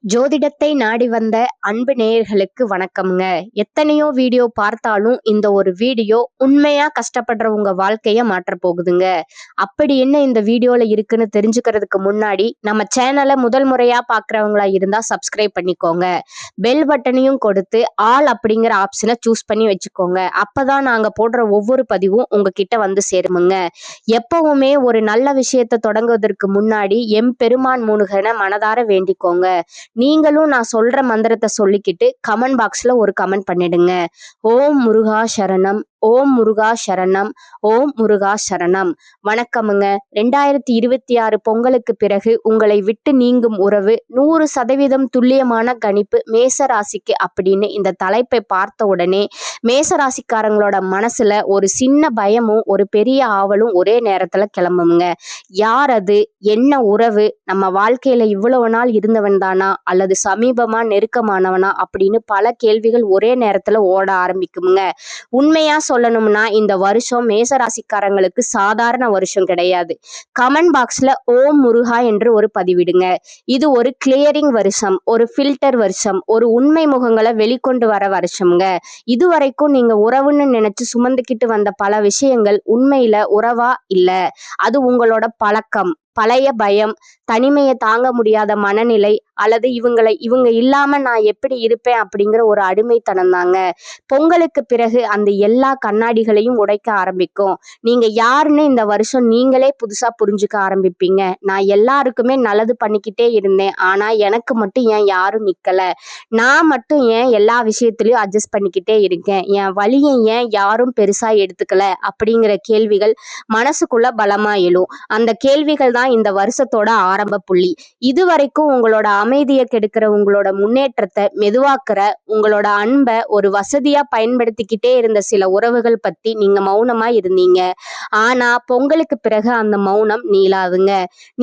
ஜோதிடத்தை நாடி வந்த அன்பு நேயர்களுக்கு வணக்கம்ங்க. எத்தனையோ வீடியோ பார்த்தாலும் இந்த ஒரு வீடியோ உண்மையா கஷ்டப்படுறவங்க வாழ்க்கைய மாற்ற போகுதுங்க. அப்படி என்ன இந்த வீடியோல இருக்குன்னு தெரிஞ்சுக்கிறதுக்கு முன்னாடி நம்ம சேனலை முதல் முறையா பாக்குறவங்களா இருந்தா சப்ஸ்கிரைப் பண்ணிக்கோங்க. பெல் பட்டனையும் கொடுத்து ஆல் அப்படிங்கிற ஆப்ஷனை சூஸ் பண்ணி வச்சுக்கோங்க. அப்பதான் நாங்க போடுற ஒவ்வொரு பதிவும் உங்ககிட்ட வந்து சேருமுங்க. எப்பவுமே ஒரு நல்ல விஷயத்தை தொடங்குவதற்கு முன்னாடி எம்பெருமான் முருகனை மனதார வேண்டிக்கோங்க. நீங்களும் நான் சொல்ற மந்திரத்தை சொல்லிக்கிட்டு கமெண்ட் பாக்ஸ்ல ஒரு கமெண்ட் பண்ணிடுங்க. ஓம் முருகா சரணம், ஓம் முருகா சரணம், ஓம் முருகா சரணம். வணக்கமுங்க. 2026 பொங்கலுக்கு பிறகு உங்களை விட்டு நீங்கும் உறவு 100% துல்லியமான கணிப்பு மேச ராசிக்கு அப்படின்னு இந்த தலைப்பை பார்த்த உடனே மேச ராசிக்காரங்களோட மனசுல ஒரு சின்ன பயமும் ஒரு பெரிய ஆவலும் ஒரே நேரத்துல கிளம்புங்க. யார் அது, என்ன உறவு, நம்ம வாழ்க்கையில இவ்வளவு நாள் இருந்தவன் தானா அல்லது சமீபமா நெருக்கமானவனா அப்படின்னு பல கேள்விகள் ஒரே நேரத்துல ஓட ஆரம்பிக்குங்க. உண்மையா சொல்லணும்னா இந்த வருஷம் மேசராசிக்காரங்களுக்கு சாதாரண வருஷம் கிடையாது. கமெண்ட் பாக்ஸ்ல ஓம் முருகா என்று ஒரு பதிவிடுங்க. இது ஒரு கிளியரிங் வருஷம், ஒரு ஃபில்டர் வருஷம், ஒரு உண்மை முகங்களை வெளிக்கொண்டு வர வருஷம்ங்க. இதுவரைக்கும் நீங்க உறவுன்னு நினைச்சு சுமந்துக்கிட்டு வந்த பல விஷயங்கள் உண்மையில உறவா இல்ல, அது உங்களோட பழக்கம், பழைய பயம், தனிமையை தாங்க முடியாத மனநிலை, அல்லது இவங்க இல்லாம நான் எப்படி இருப்பேன் அப்படிங்கிற ஒரு அடிமைத்தனம் தாங்க. பொங்கலுக்கு பிறகு அந்த எல்லா கண்ணாடிகளையும் உடைக்க ஆரம்பிக்கும். நீங்க யாருன்னு இந்த வருஷம் நீங்களே புதுசா புரிஞ்சுக்க ஆரம்பிப்பீங்க. நான் எல்லாருக்குமே நல்லது பண்ணிக்கிட்டே இருந்தேன், ஆனா எனக்கு மட்டும் ஏன் யாரும் நிக்கல, நான் மட்டும் ஏன் எல்லா விஷயத்திலயும் அட்ஜஸ்ட் பண்ணிக்கிட்டே இருக்கேன், என் வலியை ஏன் யாரும் பெருசா எடுத்துக்கல அப்படிங்கிற கேள்விகள் மனசுக்குள்ள பலமா எழும். அந்த கேள்விகள் தான் இந்த வருஷத்தோட ஆரம்ப புள்ளி. இதுவரைக்கும் உங்களோட அமைதியை கெடுக்கிற, உங்களோட முன்னேற்றத்தை மெதுவாக்குற, உங்களோட அன்பை ஒரு வசதியா பயன்படுத்திக்கிட்டே இருந்த சில உறவுகள் பத்தி நீங்க மௌனமா இருந்தீங்க. ஆனா பொங்கலுக்கு பிறகு அந்த மௌனம் நீளாதுங்க.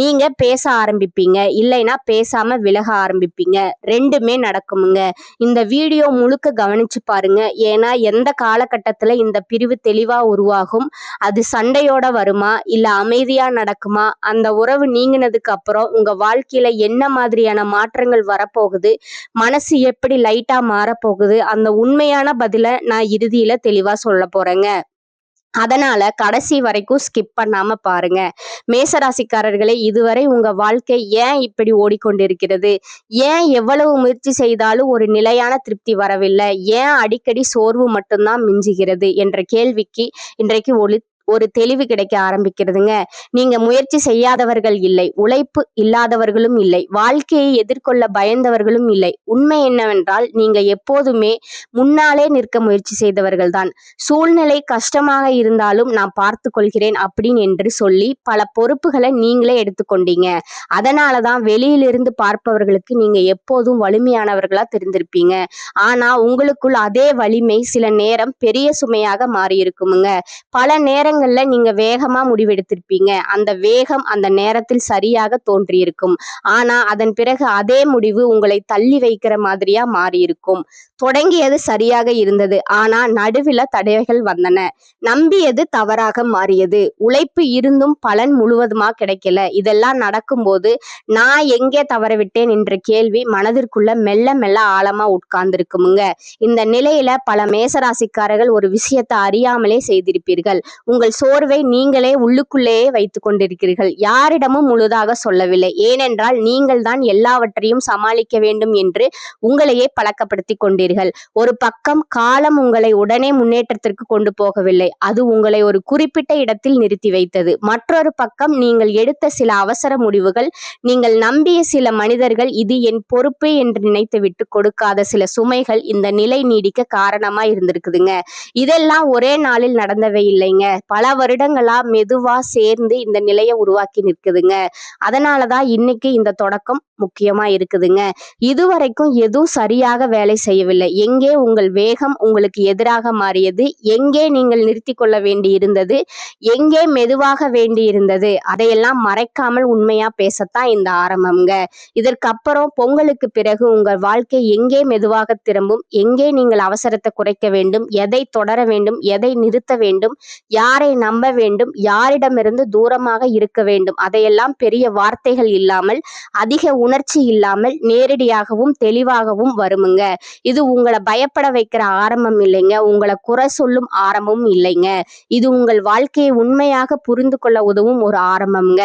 நீங்க பேச ஆரம்பிப்பீங்க, இல்லைன்னா பேசாம விலக ஆரம்பிப்பீங்க. ரெண்டுமே நடக்குமுங்க. இந்த வீடியோ முழுக்க கவனிச்சு பாருங்க. ஏன்னா எந்த காலகட்டத்துல இந்த பிரிவு தெளிவா உருவாகும், அது சண்டையோட வருமா இல்ல அமைதியா நடக்குமா, அந்த உறவு நீங்கினதுக்கு அப்புறம் உங்க வாழ்க்கையில என்ன மாதிரியான மாற்றங்கள் வரப்போகுது, மனசு எப்படி லைட்டா மாறப்போகுது, அந்த உண்மையான பதில நான் இறுதியில தெளிவா சொல்ல போறேங்க. அதனால கடைசி வரைக்கும் ஸ்கிப் பண்ணாம பாருங்க. மேசராசிக்காரர்களே, இதுவரை உங்க வாழ்க்கை ஏன் இப்படி ஓடிக்கொண்டிருக்கிறது, ஏன் எவ்வளவு முயற்சி செய்தாலும் ஒரு நிலையான திருப்தி வரவில்லை, ஏன் அடிக்கடி சோர்வு மட்டும்தான் மிஞ்சுகிறது என்ற கேள்விக்கு இன்றைக்கு ஒரு தெளிவு கிடைக்க ஆரம்பிக்கிறதுங்க. நீங்க முயற்சி செய்யாதவர்கள் இல்லை, உழைப்பு இல்லாதவர்களும் இல்லை, வாழ்க்கையை எதிர்கொள்ள பயந்தவர்களும் இல்லை. உண்மை என்னவென்றால் நீங்க எப்போதுமே முன்னாலே நிற்க முயற்சி செய்தவர்கள் தான். சூழ்நிலை கஷ்டமாக இருந்தாலும் நான் பார்த்து கொள்கிறேன் அப்படின்னு என்று சொல்லி பல பொறுப்புகளை நீங்களே எடுத்துக்கொண்டீங்க. அதனாலதான் வெளியிலிருந்து பார்ப்பவர்களுக்கு நீங்க எப்போதும் வலிமையானவர்களா தெரிந்திருப்பீங்க. ஆனா உங்களுக்குள் அதே வலிமை சில நேரம் பெரிய சுமையாக மாறி இருக்குமுங்க. பல நேரங்கள்ல நீங்க வேகமா முடிவெடுத்திருப்பீங்க. அந்த வேகம் அந்த நேரத்தில் சரியாக தோன்றியிருக்கும். ஆனா அதன் பிறகு அதே முடிவு உங்களை தள்ளி வைக்கிற மாதிரியா மாறி இருக்கும். தொடங்கியது சரியாக இருந்தது, ஆனா நடுவில் தடைகள் வந்தன. நம்பியது தவறாக மாறியது. உழைப்பு இருந்தும் பலன் முழுவதுமா கிடைக்கல. இதெல்லாம் நடக்கும்போது நான் எங்கே தவறவிட்டேன் என்ற கேள்வி மனதிற்குள்ள மெல்ல மெல்ல ஆழமா உட்கார்ந்துருக்குமுங்க. இந்த நிலையில பல மேசராசிக்காரர்கள் ஒரு விஷயத்தை அறியாமலே செய்திருப்பீர்கள். உங்கள் சோர்வை நீங்களே உள்ளுக்குள்ளேயே வைத்துக் கொண்டிருக்கிறீர்கள். யாரிடமும் முழுதாக சொல்லவில்லை. ஏனென்றால் நீங்கள் தான் எல்லாவற்றையும் சமாளிக்க வேண்டும் என்று உங்களையே பழக்கப்படுத்தி கொண்டீர்கள். ஒரு பக்கம் காலம் உங்களை உடனே முன்னேற்றத்திற்கு கொண்டு போகவில்லை, அது உங்களை ஒரு குறிப்பிட்ட இடத்தில் நிறுத்தி வைத்தது. மற்றொரு பக்கம் நீங்கள் எடுத்த சில அவசர முடிவுகள், நீங்கள் நம்பிய சில மனிதர்கள், இது என் பொறுப்பு என்று நினைத்து விட்டு கொடுக்காத சில சுமைகள் இந்த நிலை நீடிக்க காரணமா இருந்திருக்குதுங்க. இதெல்லாம் ஒரே நாளில் நடந்தவை இல்லைங்க. பல வருடங்களா மெதுவா சேர்ந்து இந்த நிலையை உருவாக்கி நிற்குதுங்க. அதனாலதான் இன்னைக்கு இந்த தொடக்கம் முக்கியமா இருக்குதுங்க. இதுவரைக்கும் எதுவும் சரியாக வேலை செய்யவில்லை. எங்கே உங்கள் வேகம் உங்களுக்கு எதிராக மாறியது, எங்கே நீங்கள் நிறுத்தி கொள்ள வேண்டி இருந்தது, எங்கே மெதுவாக வேண்டி இருந்தது, அதையெல்லாம் மறைக்காமல் உண்மையா பேசத்தான் இந்த ஆரம்பம்ங்க. இதற்கப்புறம் பொங்கலுக்கு பிறகு உங்கள் வாழ்க்கை எங்கே மெதுவாக திரும்பும், எங்கே நீங்கள் அவசரத்தை குறைக்க வேண்டும், எதை தொடர வேண்டும், எதை நிறுத்த வேண்டும், யாரை யாரை நம்ப வேண்டும், யாரிடமிருந்து தூரமாக இருக்க வேண்டும், அதையெல்லாம் பெரிய வார்த்தைகள் இல்லாமல், அதிக உணர்ச்சி இல்லாமல் நேரடியாகவும் தெளிவாகவும் வருமுங்க. இது உங்களை பயப்பட வைக்கிற ஆரம்பம் இல்லைங்க, உங்களை குறை சொல்லும் ஆரம்பமும் இல்லைங்க. இது உங்கள் வாழ்க்கையை உண்மையாக புரிந்து கொள்ள உதவும் ஒரு ஆரம்பம்ங்க.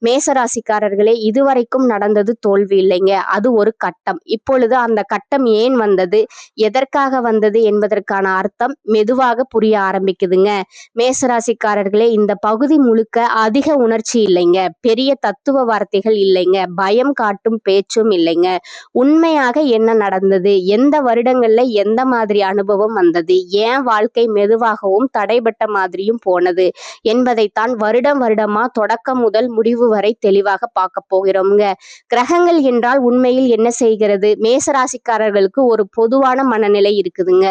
மேசராசிக்காரர்களே, இதுவரைக்கும் நடந்தது தோல்வி இல்லைங்க, அது ஒரு கட்டம். இப்பொழுது அந்த கட்டம் ஏன் வந்தது, எதற்காக வந்தது என்பதற்கான அர்த்தம் மெதுவாக புரிய ஆரம்பிக்குதுங்க. மேசராசிக்காரர்களே, இந்த பகுதி முழுக்க அதிக உணர்ச்சி இல்லைங்க, பெரிய தத்துவ வார்த்தைகள் இல்லைங்க, பயம் காட்டும் பேச்சும் இல்லைங்க. உண்மையாக என்ன நடந்தது, எந்த வருடங்கள்ல எந்த மாதிரி அனுபவம் வந்தது, ஏன் வாழ்க்கை மெதுவாகவும் தடைபட்ட மாதிரியும் போனது என்பதைத்தான் வருடம் வருடமா தொடக்கம் முதல் முடிவு வரை தெளிவாக பார்க்க போகிறோம்ங்க. கிரகங்கள் என்றால் உண்மையில் என்ன செய்கிறது, மேசராசிக்காரர்களுக்கு ஒரு பொதுவான மனநிலை இருக்குதுங்க.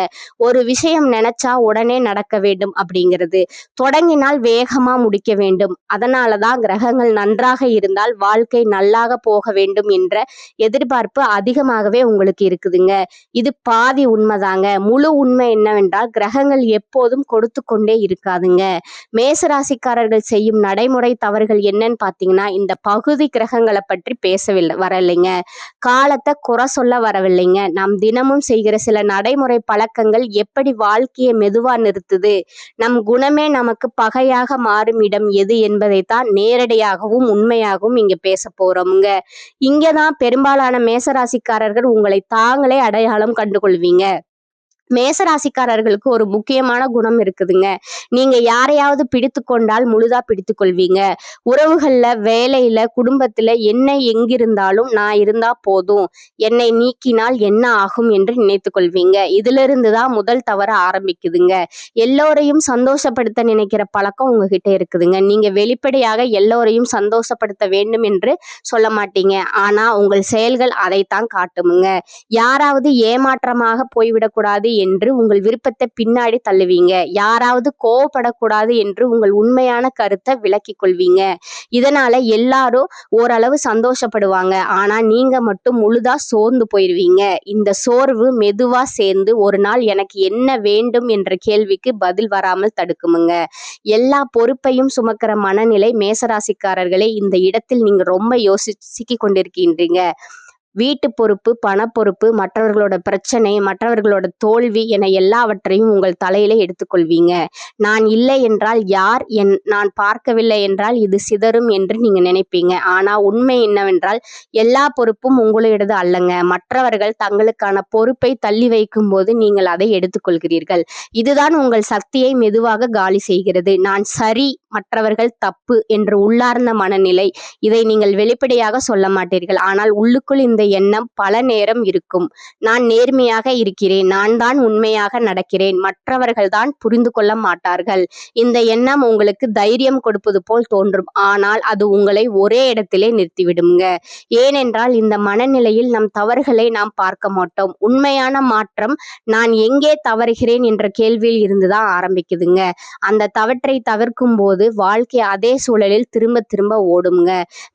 ஒரு விஷயம் நினைச்சா உடனே நடக்க வேண்டும் அப்படிங்கிறது, தொடங்கினால் வேகமா முடிக்க வேண்டும், அதனாலதான் கிரகங்கள் நன்றாக இருந்தால் வாழ்க்கை நல்லாக போக வேண்டும் என்ற எதிர்பார்ப்பு அதிகமாகவே உங்களுக்கு இருக்குதுங்க. இது பாதி உண்மைதாங்க. முழு உண்மை என்னவென்றால் கிரகங்கள் எப்போதும் கொடுத்து கொண்டே இருக்காதுங்க. மேசராசிக்காரர்கள் செய்யும் நடைமுறை தவறுகள் என்னன்னு பாத்தீங்கன்னா, இந்த பகுதி கிரகங்களை பற்றி பேசவில்லை வரலைங்க, காலத்தை குறை சொல்ல வரவில்லைங்க. நாம் தினமும் செய்கிற சில நடைமுறை பழக்கங்கள் எப்படி வாழ்க்கையை மெதுவா நிறுத்துது, நம் குணமே நமக்கு பகையாக மாறும் இடம் எது என்பதைத்தான் நேரடியாகவும் உண்மையாகவும் இங்க பேச போறோமுங்க. இங்கதான் பெரும்பாலான மேசராசிக்காரர்கள் உங்களை தாங்களே அடையாளம் கண்டுகொள்வீங்க. மேசராசிக்காரர்களுக்கு ஒரு முக்கியமான குணம் இருக்குதுங்க. நீங்க யாரையாவது பிடித்து கொண்டால் முழுதா பிடித்து கொள்வீங்க. உறவுகள்ல, வேலையில, குடும்பத்துல என்ன எங்கிருந்தாலும் நான் இருந்தா போதும், என்னை நீக்கினால் என்ன ஆகும் என்று நினைத்து கொள்வீங்க. இதுல இருந்துதான் முதல் தவறு ஆரம்பிக்குதுங்க. எல்லோரையும் சந்தோஷப்படுத்த நினைக்கிற பழக்கம் உங்ககிட்ட இருக்குதுங்க. நீங்க வெளிப்படையாக எல்லோரையும் சந்தோஷப்படுத்த வேண்டும் என்று சொல்ல மாட்டீங்க, ஆனா உங்கள் செயல்கள் அதைத்தான் காட்டுமுங்க. யாராவது ஏமாற்றமாக போய்விடக்கூடாது என்று உங்கள் விருப்பத்தை பின்னாடி தள்ளுவீங்க. யாராவது கோவப்படக்கூடாது என்று உங்கள் உண்மையான கருத்தை விலக்கிக் கொள்வீங்க. இதனால எல்லாரும் ஓரளவு சந்தோஷப்படுவாங்க, ஆனா நீங்க மட்டும் முழுதா சோர்ந்து போயிருவீங்க. இந்த சோர்வு மெதுவா சேர்ந்து ஒரு நாள் எனக்கு என்ன வேண்டும் என்ற கேள்விக்கு பதில் வராமல் தடுக்குமுங்க. எல்லா பொறுப்பையும் சுமக்கிற மனநிலை மேசராசிக்காரர்களே, இந்த இடத்தில் நீங்க ரொம்ப யோசிச்சு கொண்டிருக்கின்றீங்க. வீட்டு பொறுப்பு, பணப்பொறுப்பு, மற்றவர்களோட பிரச்சனை, மற்றவர்களோட தோல்வி என எல்லாவற்றையும் உங்கள் தலையில எடுத்துக்கொள்வீங்க. நான் இல்லை என்றால் யார், நான் பார்க்கவில்லை என்றால் இது சிதறும் என்று நீங்க நினைப்பீங்க. ஆனா உண்மை என்னவென்றால் எல்லா பொறுப்பும் உங்களுடையது அல்லங்க. மற்றவர்கள் தங்களுக்கான பொறுப்பை தள்ளி வைக்கும் போது நீங்கள் அதை எடுத்துக்கொள்கிறீர்கள். இதுதான் உங்கள் சக்தியை மெதுவாக காலி செய்கிறது. நான் சரி, மற்றவர்கள் தப்பு என்று உள்ளார்ந்த மனநிலை. இதை நீங்கள் வெளிப்படையாக சொல்ல மாட்டீர்கள், ஆனால் உள்ளுக்குள் இந்த எண்ணம் பல நேரம் இருக்கும். நான் நேர்மையாக இருக்கிறேன், நான் தான் உண்மையாக நடக்கிறேன், மற்றவர்கள் தான் புரிந்து கொள்ள மாட்டார்கள். இந்த எண்ணம் உங்களுக்கு தைரியம் கொடுப்பது போல் தோன்றும், ஆனால் அது உங்களை ஒரே இடத்திலே நிறுத்திவிடுங்க. ஏனென்றால் இந்த மனநிலையில் நம் தவறுகளை நாம் பார்க்க மாட்டோம். உண்மையான மாற்றம் நான் எங்கே தவறுகிறேன் என்ற கேள்வியில் இருந்துதான் ஆரம்பிக்குதுங்க. அந்த தவற்றை தவிர்க்கும் போது வாழ்க்கை அதே சூழலில் திரும்ப திரும்ப ஓடுங்க.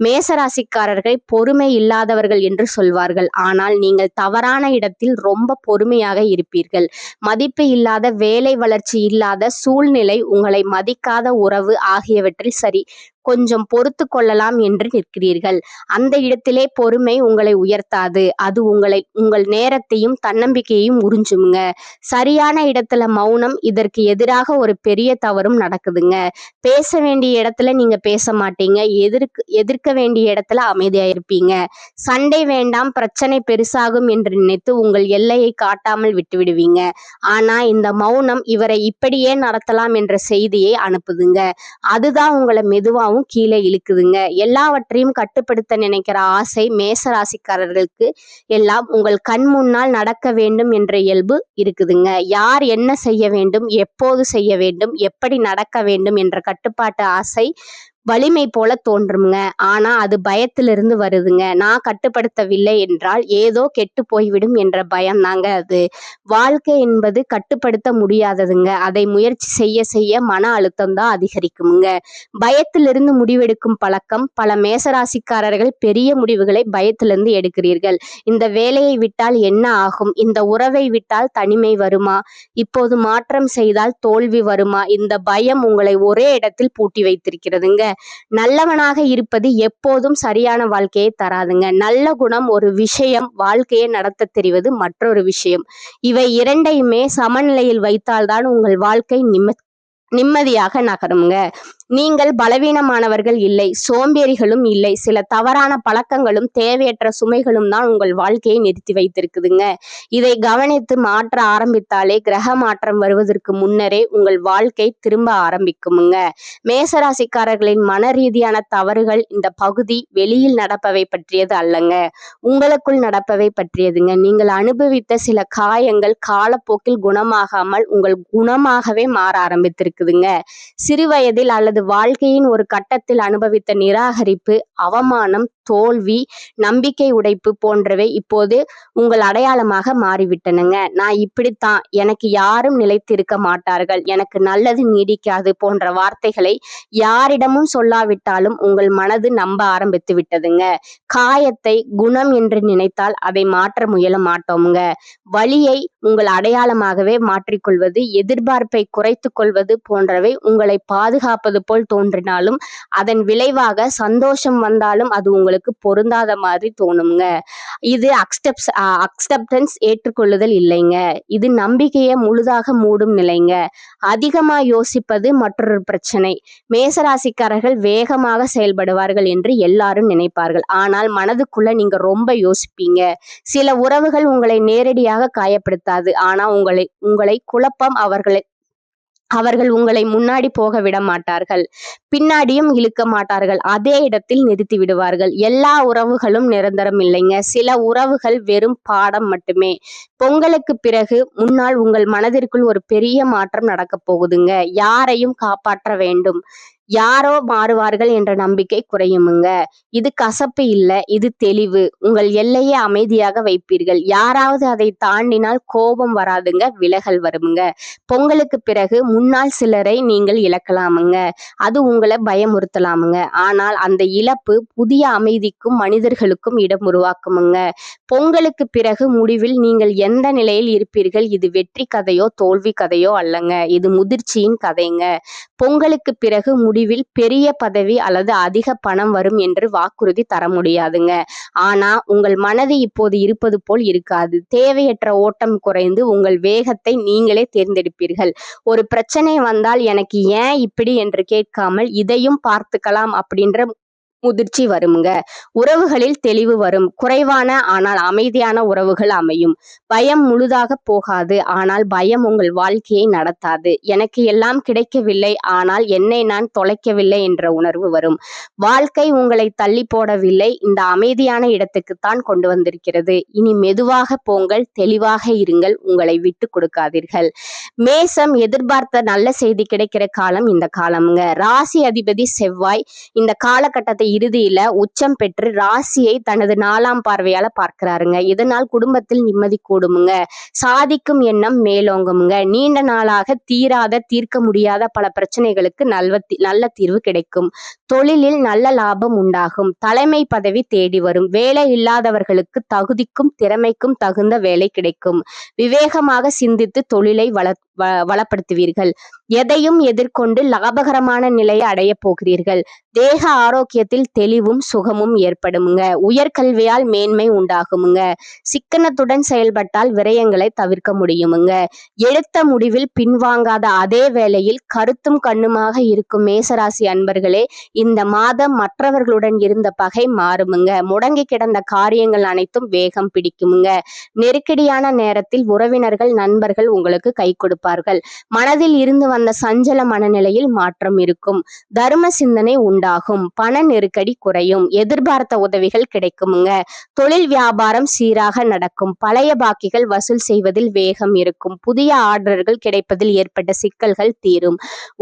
மேசராசிக்காரர்கள் பொறுமை இல்லாதவர்கள் என்று சொல்வார்கள், ஆனால் நீங்கள் தவறான இடத்தில் ரொம்ப பொறுமையாக இருப்பீர்கள். மதிப்பு இல்லாத, வேலை வளர்ச்சி இல்லாத சூழ்நிலை, உங்களை மதிக்காத உறவு ஆகியவற்றில் சரி கொஞ்சம் பொறுத்து கொள்ளலாம் என்று நிற்கிறீர்கள். அந்த இடத்திலே பொறுமை உங்களை உயர்த்தாது, அது உங்கள் நேரத்தையும் தன்னம்பிக்கையையும் உறிஞ்சுங்க. சரியான இடத்துல மௌனம், இதற்கு எதிராக ஒரு பெரிய தவறும் நடக்குதுங்க. பேச வேண்டிய இடத்துல நீங்க பேச மாட்டீங்க, எதிர்க்க வேண்டிய இடத்துல அமைதியா இருப்பீங்க. சண்டை வேண்டாம், பிரச்சனை பெருசாகும் என்று நினைத்து உங்கள் எல்லையை காட்டாமல் விட்டுவிடுவீங்க. ஆனா இந்த மௌனம் இவரை இப்படியே நடத்தலாம் என்ற செய்தியை அனுப்புதுங்க. அதுதான் உங்களை மெதுவாகவும் கீழே இழுக்குதுங்க. எல்லாவற்றையும் கட்டுப்படுத்த நினைக்கிற ஆசை மேசராசிக்காரர்களுக்கு எல்லாம் உங்கள் கண் முன்னால் நடக்க வேண்டும் என்ற இயல்பு இருக்குதுங்க. யார் என்ன செய்ய வேண்டும், எப்போது செய்ய வேண்டும், எப்படி நடக்க வேண்டும் என்ற கட்டுப்பாட்டு ஆசை வலிமை போல தோன்றுங்க. ஆனா அது பயத்திலிருந்து வருதுங்க. நான் கட்டுப்படுத்தவில்லை என்றால் ஏதோ கெட்டு போய்விடும் என்ற பயம்தாங்க அது. வாழ்க்கை என்பது கட்டுப்படுத்த முடியாததுங்க. அதை முயற்சி செய்ய செய்ய மன அழுத்தம் தான் அதிகரிக்குமுங்க. பயத்திலிருந்து முடிவெடுக்கும் பழக்கம் பல மேசராசிக்காரர்கள் பெரிய முடிவுகளை பயத்திலிருந்து எடுக்கிறீர்கள். இந்த வேலையை விட்டால் என்ன ஆகும்? இந்த உறவை விட்டால் தனிமை வருமா? இப்போது மாற்றம் செய்தால் தோல்வி வருமா? இந்த பயம் உங்களை ஒரே இடத்தில் பூட்டி வைத்திருக்கிறதுங்க. நல்லவனாக இருப்பது எப்போதும் சரியான வாழ்க்கையை தராதுங்க. நல்ல குணம் ஒரு விஷயம், வாழ்க்கையை நடத்த தெரிவது மற்றொரு விஷயம். இவை இரண்டையுமே சமநிலையில் வைத்தால்தான் உங்கள் வாழ்க்கை நிம்மதியாக நகருங்க. நீங்கள் பலவீனமானவர்கள் இல்லை, சோம்பேறிகளும் இல்லை. சில தவறான பழக்கங்களும் தேவையற்ற சுமைகளும் தான் உங்கள் வாழ்க்கையை நிறுத்தி வைத்திருக்குதுங்க. இதை கவனித்து மாற்ற ஆரம்பித்தாலே கிரக மாற்றம் வருவதற்கு முன்னரே உங்கள் வாழ்க்கை திரும்ப ஆரம்பிக்குமுங்க. மேசராசிக்காரர்களின் மன ரீதியான தவறுகள் இந்த பகுதி வெளியில் நடப்பவை பற்றியது அல்லங்க, உங்களுக்குள் நடப்பவை பற்றியதுங்க. நீங்கள் அனுபவித்த சில காயங்கள் காலப்போக்கில் குணமாகாமல் உங்கள் குணமாகவே மாற ஆரம்பித்திருக்குதுங்க. சிறு வயதில் அல்லது வாழ்க்கையின் ஒரு கட்டத்தில் அனுபவித்த நிராகரிப்பு, அவமானம், தோல்வி, நம்பிக்கை உடைப்பு போன்றவை இப்போது உங்கள் அடையாளமாக மாறிவிட்டனுங்க. நான் இப்படித்தான், எனக்கு யாரும் நிலைத்து இருக்க மாட்டார்கள், எனக்கு நல்லது நீடிக்காது போன்ற வார்த்தைகளை யாரிடமும் சொல்லாவிட்டாலும் உங்கள் மனது நம்ப ஆரம்பித்து விட்டதுங்க. காயத்தை குணம் என்று நினைத்தால் அதை மாற்ற முயல மாட்டோமுங்க. வலியை உங்கள் அடையாளமாகவே மாற்றிக்கொள்வது, எதிர்பார்ப்பை குறைத்து கொள்வது போன்றவை உங்களை பாதுகாப்பது போல் தோன்றினாலும் அதன் விளைவாக சந்தோஷம் வந்தாலும் அது உங்களுக்கு பொருந்தாத மாதிரி தோணுங்க. இது அக்செப்டன்ஸ், ஏற்றுக்கொள்ளுதல் இல்லைங்க. இது நம்பிக்கையை முழுதாக மூடும் நிலைங்க. அதிகமா யோசிப்பது மற்றொரு பிரச்சனை. மேசராசிக்காரர்கள் வேகமாக செயல்படுவார்கள் என்று எல்லாரும் நினைப்பார்கள். ஆனால் மனதுக்குள்ள நீங்க ரொம்ப யோசிப்பீங்க. சில உறவுகள் உங்களை நேரடியாக காயப்படுத்தாது, ஆனா உங்களை குழப்பம் அவர்கள் உங்களை முன்னாடி போக விட மாட்டார்கள், பின்னாடியும் இழுக்க மாட்டார்கள், அதே இடத்தில் நிறுத்தி விடுவார்கள். எல்லா உறவுகளும் நிரந்தரம் இல்லைங்க. சில உறவுகள் வெறும் பாடம் மட்டுமே. பொங்கலுக்கு பிறகு முன்னால் உங்கள் மனதிற்குள் ஒரு பெரிய மாற்றம் நடக்க போகுதுங்க. யாரையும் காப்பாற்ற வேண்டும், யாரோ மாறுவார்கள் என்ற நம்பிக்கை குறையுமுங்க. இது கசப்பு இல்லை, இது தெளிவு. உங்கள் எல்லையை அமைதியாக வைப்பீர்கள். யாராவது அதை தாண்டினால் கோபம் வராதுங்க, விலகல் வருமுங்க. பொங்கலுக்கு பிறகு முன்னால் சிலரை நீங்கள் இழக்கலாமுங்க. அது உங்களை பயமுறுத்தலாமுங்க. ஆனால் அந்த இழப்பு புதிய அமைதிக்கும் மனிதர்களுக்கும் இடம் உருவாக்குமுங்க. பொங்கலுக்கு பிறகு முடிவில் நீங்கள் எந்த நிலையில் இருப்பீர்கள்? இது வெற்றி கதையோ தோல்வி கதையோ அல்லங்க, இது முதிர்ச்சியின் கதைங்க. பொங்கலுக்கு பிறகு முடிவில் பெரிய பதவி அல்லது அதிக பணம் வரும் என்று வாக்குறுதி தர முடியாதுங்க. ஆனா உங்கள் மனது இப்போது இருப்பது போல் இருக்காது. தேவையற்ற ஓட்டம் குறைந்து உங்கள் வேகத்தை நீங்களே தேர்ந்தெடுப்பீர்கள். ஒரு பிரச்சனை வந்தால் எனக்கு ஏன் இப்படி என்று கேட்காமல் இதையும் பார்த்துக்கலாம் அப்படின்ற முதிர்ச்சி வருமுங்க. உறவுகளில் தெளிவு வரும். குறைவான ஆனால் அமைதியான உறவுகள் அமையும். பயம் முழுதாக போகாது, ஆனால் பயம் உங்கள் வாழ்க்கையை நடத்தாது. எனக்கு எல்லாம் கிடைக்கவில்லை, ஆனால் என்னை நான் தொலைக்கவில்லை என்ற உணர்வு வரும். வாழ்க்கை உங்களை தள்ளி போடவில்லை, இந்த அமைதியான இடத்துக்குத்தான் கொண்டு வந்திருக்கிறது. இனி மெதுவாக போங்கள், தெளிவாக இருங்கள், உங்களை விட்டு கொடுக்காதீர்கள். மேசம் எதிர்பார்த்த நல்ல செய்தி கிடைக்கிற காலம் இந்த காலம்ங்க. ராசி அதிபதி செவ்வாய் இந்த காலகட்டத்தை இறுதியில உச்சம் பெற்று ராசியை தனது 4ஆம் பார்வையால பார்க்கிறாருங்க. இதனால் குடும்பத்தில் நிம்மதி கூடுமுங்க. சாதிக்கும் எண்ணம் மேலோங்குமுங்க. நீண்ட நாளாக தீர்க்க முடியாத பல பிரச்சனைகளுக்கு நல்ல தீர்வு கிடைக்கும். தொழிலில் நல்ல லாபம் உண்டாகும். தலைமை பதவி தேடி வரும். வேலை இல்லாதவர்களுக்கு தகுதிக்கும் திறமைக்கும் தகுந்த வேலை கிடைக்கும். விவேகமாக சிந்தித்து தொழிலை வளப்படுத்துவீர்கள். எதையும் எதிர்கொண்டு லாபகரமான நிலையை அடைய போகிறீர்கள். தேக ஆரோக்கியத்தில் தெளிவும் சுகமும் ஏற்படுமுங்க. உயர்கல்வியால் மேன்மை உண்டாகுமுங்க. சிக்கனத்துடன் செயல்பட்டால் விரயங்களை தவிர்க்க முடியுமுங்க. எடுத்த முடிவில் பின்வாங்காத அதே வேளையில் கருத்தும் கண்ணுமாக இருக்கும் மேசராசி அன்பர்களே, இந்த மாதம் மற்றவர்களுடன் இருந்த பகை மாறுமுங்க. முடங்கி கிடந்த காரியங்கள் அனைத்தும் வேகம் பிடிக்குமுங்க. நெருக்கடியான நேரத்தில் உறவினர்கள் நண்பர்கள் உங்களுக்கு கை கொடுப்பார்கள். இருப்பார்கள். மனதில் இருந்து வந்த சஞ்சல மனநிலையில் மாற்றம் இருக்கும். தர்ம சிந்தனை உண்டாகும். பண நெருக்கடி குறையும். எதிர்பார்த்த உதவிகள் கிடைக்குமுங்க. தொழில் வியாபாரம் சீராக நடக்கும். பழைய பாக்கிகள் வசூல் செய்வதில் வேகம் இருக்கும். புதிய ஆர்டர்கள் கிடைப்பதில் ஏற்பட்ட சிக்கல்கள் தீரும்.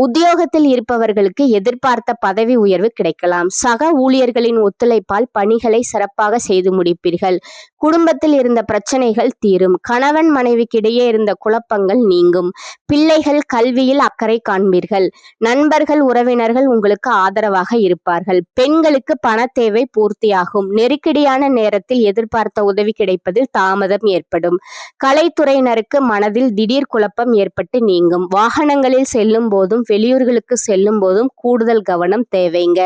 உத்தியோகத்தில் இருப்பவர்களுக்கு எதிர்பார்த்த பதவி உயர்வு கிடைக்கலாம். சக ஊழியர்களின் ஒத்துழைப்பால் பணிகளை சிறப்பாக செய்து முடிப்பீர்கள். குடும்பத்தில் இருந்த பிரச்சனைகள் தீரும். கணவன் மனைவிக்கிடையே இருந்த குழப்பங்கள் நீங்கும். பிள்ளைகள் கல்வியில் அக்கறை காண்பீர்கள். நண்பர்கள் உறவினர்கள் உங்களுக்கு ஆதரவாக இருப்பார்கள். பெண்களுக்கு பண தேவை பூர்த்தியாகும். நெருக்கடியான நேரத்தில் எதிர்பார்த்த உதவி கிடைப்பதில் தாமதம் ஏற்படும். கலைத்துறையினருக்கு மனதில் திடீர் குழப்பம் ஏற்பட்டு நீங்கும். வாகனங்களில் செல்லும் போதும் வெளியூர்களுக்கு செல்லும் போதும் கூடுதல் கவனம் தேவைங்க.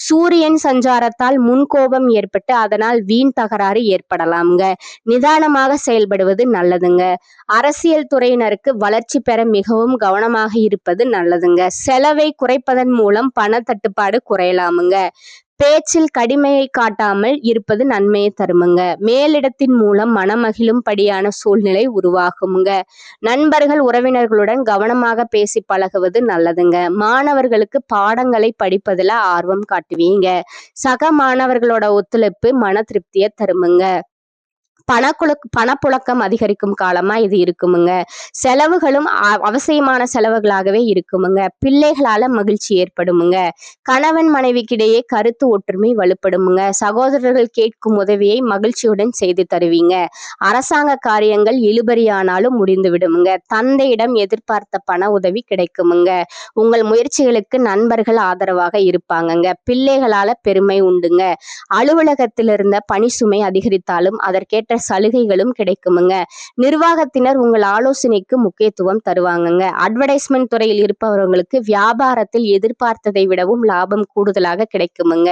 சூரியன் சஞ்சாரத்தால் முன்கோபம் ஏற்பட்டு அதனால் வீண் தகராறு ஏற்படலாம்ங்க. நிதானமாக செயல்படுவது நல்லதுங்க. அரசியல் துறையினருக்கு வளர்ச்சி பெற மிகவும் கவனமாக இருப்பது நல்லதுங்க. செலவை குறைப்பதன் மூலம் பண தட்டுப்பாடு குறையலாமுங்க. பேச்சில் கடுமையை காட்டாமல் இருப்பது நன்மையை தருமுங்க. மேலிடத்தின் மூலம் மனமகிழும் படியான சூழ்நிலை உருவாகுங்க. நண்பர்கள் உறவினர்களுடன் கவனமாக பேசி பழகுவது நல்லதுங்க. மாணவர்களுக்கு பாடங்களை படிப்பதில் ஆர்வம் காட்டுவீங்க. சக மாணவர்களோட ஒத்துழைப்பு மன திருப்தியை தருமுங்க. பணப்புழக்கம் அதிகரிக்கும் காலமா இது இருக்குமுங்க. செலவுகளும் அவசியமான செலவுகளாகவே இருக்குமுங்க. பிள்ளைகளால மகிழ்ச்சி ஏற்படுமுங்க. கணவன் மனைவிக்கிடையே கருத்து ஒற்றுமை வலுப்படுமுங்க. சகோதரர்கள் கேட்கும் உதவியை மகிழ்ச்சியுடன் செய்து தருவீங்க. அரசாங்க காரியங்கள் இழுபறியானாலும் முடிந்து விடுமுங்க. தந்தையிடம் எதிர்பார்த்த பண உதவி கிடைக்குமுங்க. உங்கள் முயற்சிகளுக்கு நண்பர்கள் ஆதரவாக இருப்பாங்கங்க. பிள்ளைகளால பெருமை உண்டுங்க. அலுவலகத்தில் இருந்த பணி சுமை அதிகரித்தாலும் அதற்கேற்ற சலுகைகளும் கிடைக்குமுங்க. நிர்வாகத்தினர் உங்கள் ஆலோசனைக்கு முக்கியத்துவம் தருவாங்கங்க. அட்வர்டைஸ்மெண்ட் துறையில் இருப்பவர்களுக்கு வியாபாரத்தில் எதிர்பார்த்ததை விடவும் லாபம் கூடுதலாக கிடைக்குமுங்க.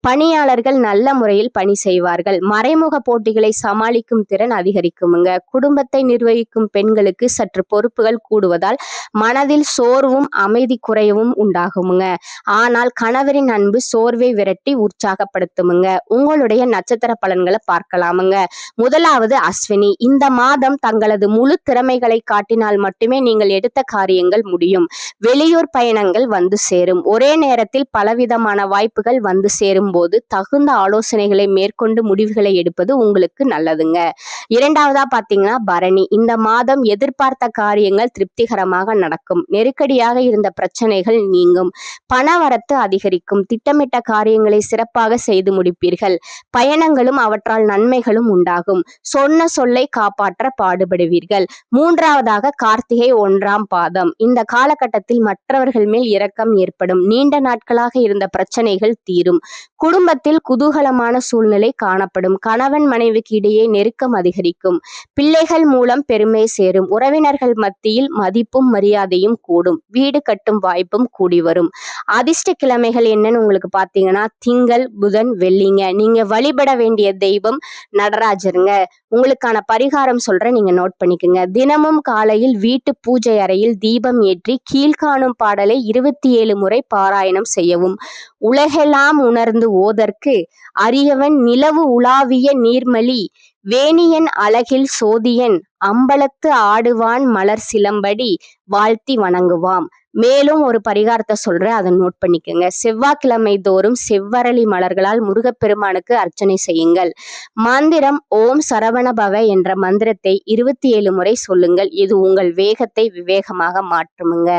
பணியாளர்கள் நல்ல முறையில் பணி செய்வார்கள். மறைமுக போட்டிகளை சமாளிக்கும் திறன் அதிகரிக்குமுங்க. குடும்பத்தை நிர்வகிக்கும் பெண்களுக்கு சற்று பொறுப்புகள் கூடுவதால் மனதில் சோர்வும் அமைதி குறைவும் உண்டாகுமுங்க. ஆனால் கணவரின் அன்பு சோர்வை விரட்டி உற்சாகப்படுத்துமுங்க. உங்களுடைய நட்சத்திர பலன்களை பார்க்கலாமுங்க. முதலாவது அஸ்வினி. இந்த மாதம் தங்களது முழு திறமைகளை காட்டினால் மட்டுமே நீங்கள் எடுத்த காரியங்கள் முடியும். வெளியூர் பயணங்கள் வந்து சேரும். ஒரே நேரத்தில் பலவிதமான வாய்ப்புகள் வந்து சேரும் போது தகுந்த ஆலோசனைகளை மேற்கொண்டு முடிவுகளை எடுப்பது உங்களுக்கு நல்லதுங்க. இரண்டாவதா பாத்தீங்கன்னா பரணி. இந்த மாதம் எதிர்பார்த்த காரியங்கள் திருப்திகரமாக நடக்கும். நெருக்கடியாக இருந்த பிரச்சனைகள் நீங்கும். பணவரத்து அதிகரிக்கும். திட்டமிட்ட காரியங்களை சிறப்பாக செய்து முடிப்பீர்கள். பயணங்களும் அவற்றால் நன்மைகளும் உண்டாகும். சொன்ன சொல்லை காப்பாற்ற பாடுபடுவீர்கள். மூன்றாவதாக கார்த்திகை 1ஆம் பாதம். இந்த காலகட்டத்தில் மற்றவர்கள் மேல் இரக்கம் ஏற்படும். நீண்ட நாட்களாக இருந்த பிரச்சனைகள் தீரும். குடும்பத்தில் குதூகலமான சூழ்நிலை காணப்படும். கணவன் மனைவிக்கு இடையே நெருக்கம் அதிகரிக்கும். பிள்ளைகள் மூலம் பெருமை சேரும். உறவினர்கள் மத்தியில் மதிப்பும் மரியாதையும் கூடும். வீடு கட்டும் வாய்ப்பும் கூடி வரும். அதிர்ஷ்ட கிழமைகள் என்னன்னு உங்களுக்கு பாத்தீங்கன்னா திங்கள், புதன், வெள்ளிங்க. நீங்க வழிபட வேண்டிய தெய்வம் நடராஜருங்க. உங்களுக்கான பரிகாரம் சொல்றேன், நீங்க நோட் பண்ணிக்கோங்க. தினமும் காலையில் வீட்டு பூஜை அறையில் தீபம் ஏற்றி கீழ்காணும் பாடலை 27 முறை பாராயணம் செய்யவும். உலகெல்லாம் உணர்ந்து ஓதற்கு அரியவன் நிலவு உலாவிய நீர்மலி வேணியன் அழகில் சோதியன் அம்பலத்து ஆடுவான் மலர் சிலம்படி வாழ்த்தி வணங்குவாம். மேலும் ஒரு பரிகாரத்தை சொல்றேன், அதை நோட் பண்ணிக்கோங்க. செவ்வாய்க்கிழமை தோறும் செவ்வரளி மலர்களால் முருகப்பெருமானுக்கு அர்ச்சனை செய்யுங்கள். மந்திரம் ஓம் சரவணபவ என்ற மந்திரத்தை 27 முறை சொல்லுங்கள். இது உங்கள் வேகத்தை விவேகமாக மாற்றுமுங்க.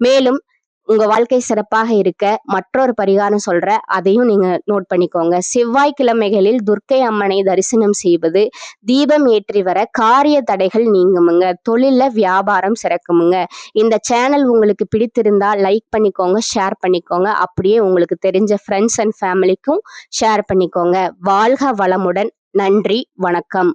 மேலும் உங்க வாழ்க்கை சிறப்பாக இருக்க மற்றொரு பரிகாரம் சொல்ற, அதையும் நீங்க நோட் பண்ணிக்கோங்க. செவ்வாய்க்கிழமைகளில் துர்க்கை அம்மனை தரிசனம் செய்வது, தீபம் ஏற்றி வர காரிய தடைகள் நீங்குமுங்க. தொழில வியாபாரம் சிறக்குமுங்க. இந்த சேனல் உங்களுக்கு பிடித்திருந்தா லைக் பண்ணிக்கோங்க, ஷேர் பண்ணிக்கோங்க. அப்படியே உங்களுக்கு தெரிஞ்ச ஃப்ரெண்ட்ஸ் அண்ட் ஃபேமிலிக்கும் ஷேர் பண்ணிக்கோங்க. வாழ்க வளமுடன். நன்றி, வணக்கம்.